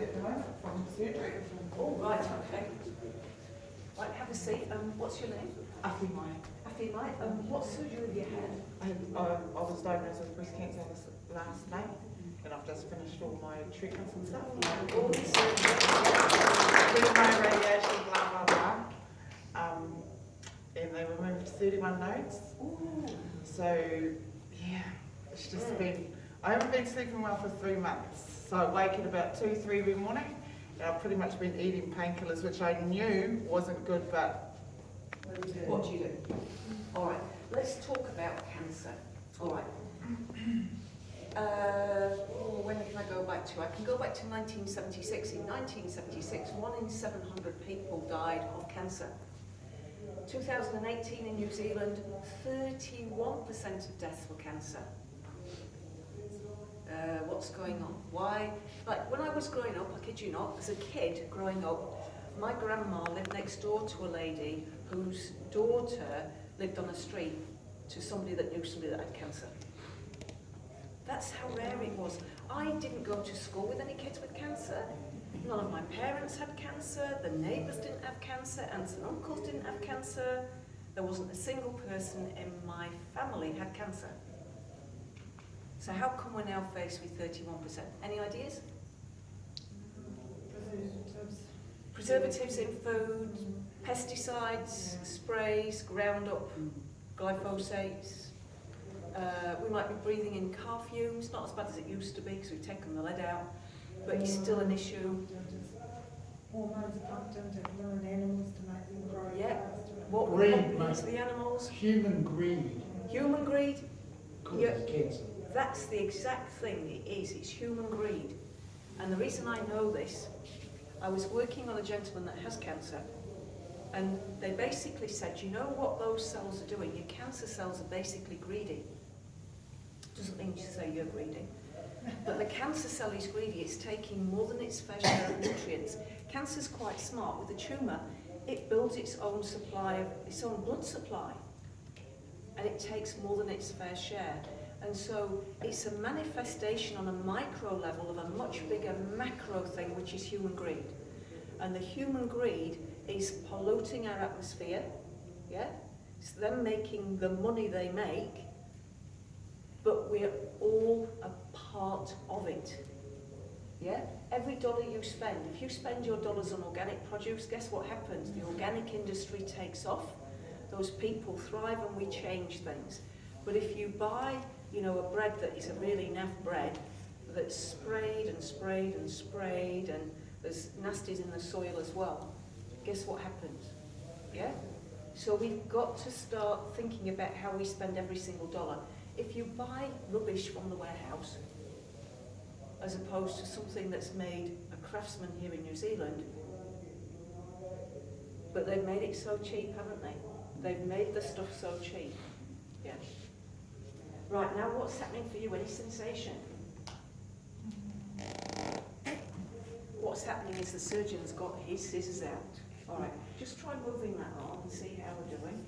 at the moment from surgery. Oh, right, okay. Right, have a seat. What's your name? Afimai. Afimai. What surgery have you had? I was diagnosed with breast cancer last May, and I've just finished all my treatments and stuff. All the surgery. Chemo, radiation, blah, blah, blah. And they removed 31 nodes. Ooh. So, yeah, it's just been, I haven't been sleeping well for 3 months. So I wake at about 2, 3 every morning, and I've pretty much been eating painkillers, which I knew wasn't good, but... What do you do? All right, let's talk about cancer. All right. When can I go back to? I can go back to 1976. In 1976, 1 in 700 people died of cancer. 2018 in New Zealand, 31% of deaths were cancer. What's going on? Why? Like when I was growing up, I kid you not, as a kid growing up, my grandma lived next door to a lady whose daughter lived on a street to somebody that knew somebody that had cancer. That's how rare it was. I didn't go to school with any kids with cancer. None of my parents had cancer, the neighbours didn't have cancer, aunts and uncles didn't have cancer. There wasn't a single person in my family had cancer. So how come we're now faced with 31%? Any ideas? Preservatives in food, pesticides, sprays, Roundup, glyphosates. We might be breathing in car fumes, not as bad as it used to be because we've taken the lead out, but it's still an issue. Hormones are pumped into human animals to make them grow faster. What Greed, happens to the animals? Human greed Human greed? causes cancer. That's the exact thing it is. It's human greed. And the reason I know this, I was working on a gentleman that has cancer, and they basically said, you know what those cells are doing? Your cancer cells are basically greedy. Doesn't mean to say you're greedy. But the cancer cell is greedy. It's taking more than its fair share of nutrients. Cancer's quite smart. With a tumour, it builds its own supply, its own blood supply. And it takes more than its fair share. And so it's a manifestation on a micro level of a much bigger macro thing, which is human greed. And the human greed is polluting our atmosphere, yeah? It's them making the money they make, but we're all a part of it, yeah? Every dollar you spend, if you spend your dollars on organic produce, guess what happens? The organic industry takes off, those people thrive and we change things. But if you buy, you know, a bread that is a really naff bread that's sprayed and sprayed and sprayed and there's nasties in the soil as well, guess what happens? Yeah? So we've got to start thinking about how we spend every single dollar. If you buy rubbish from the warehouse, as opposed to something that's made a craftsman here in New Zealand, but they've made it so cheap, haven't they? They've made the stuff so cheap. Yeah. Right, now what's happening for you? Any sensation? What's happening is the surgeon's got his scissors out. All right, just try moving that arm and see how we're doing.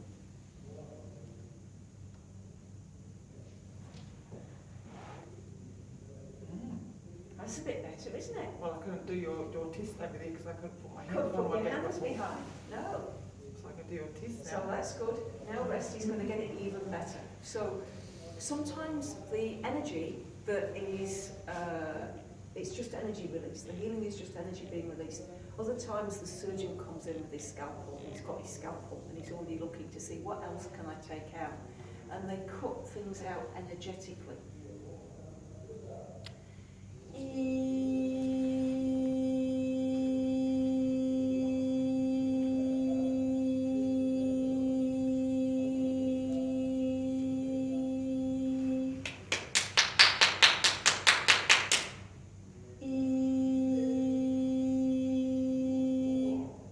That's a bit better, isn't it? Well, I couldn't do your test over there because I couldn't put my hands Couldn't on put my your back hands before. behind. No. So I can do your test So now. that's good. Now rest is going to get it even better. So sometimes the energy that is, it's just energy release. The healing is just energy being released. Other times the surgeon comes in with his scalpel. He's got his scalpel and he's already looking to see what else can I take out. And they cut things out energetically.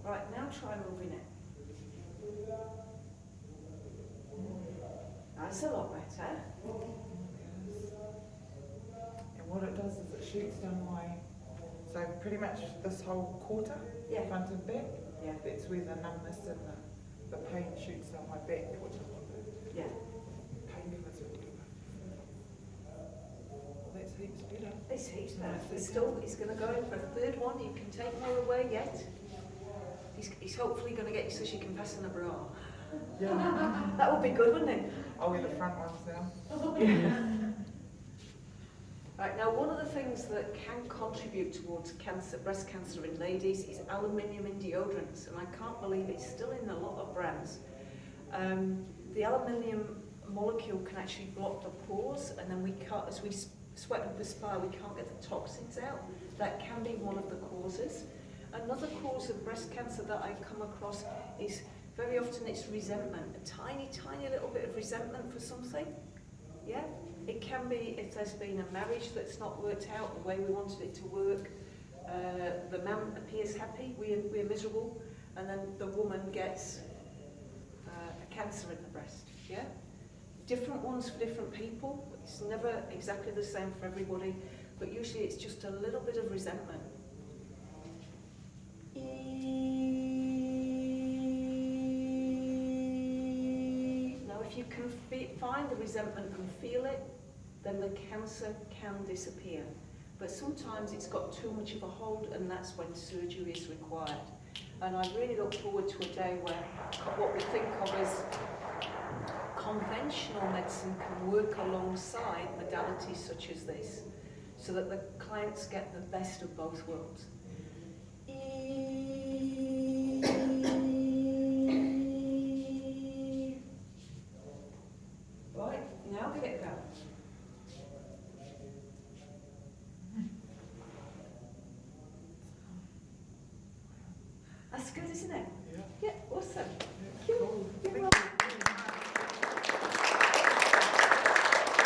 Right, now try moving it. That's a lot better. And what it does is it shoots down my, so pretty much this whole quarter, Yeah. front and back, Yeah. that's where the numbness and the pain shoots down my back, which is what the Yeah. painkillers are. Well, that's heaps better. It's heaps better. He's going to go in for a third one. You can take more away yet. He's hopefully going to get you so she can pass in a bra. Yeah. That would be good, wouldn't it? I'll wear the front ones now. Right, now one of the things that can contribute towards cancer, breast cancer in ladies is aluminium in deodorants, and I can't believe it's still in a lot of brands. The aluminium molecule can actually block the pores, and then we can't, as we sweat and perspire, we can't get the toxins out. That can be one of the causes. Another cause of breast cancer that I come across is very often it's resentment, a tiny, tiny little bit of resentment for something. Yeah, it can be if there's been a marriage that's not worked out the way we wanted it to work. The man appears happy, we're miserable, and then the woman gets a cancer in the breast. Yeah, different ones for different people. It's never exactly the same for everybody, but usually it's just a little bit of resentment. Now, if you can find the resentment and feel it, then the cancer can disappear. But sometimes it's got too much of a hold, and that's when surgery is required. And I really look forward to a day where what we think of as conventional medicine can work alongside modalities such as this, so that the clients get the best of both worlds. Right, now get going. That's good, isn't it? Yeah. Yeah, awesome.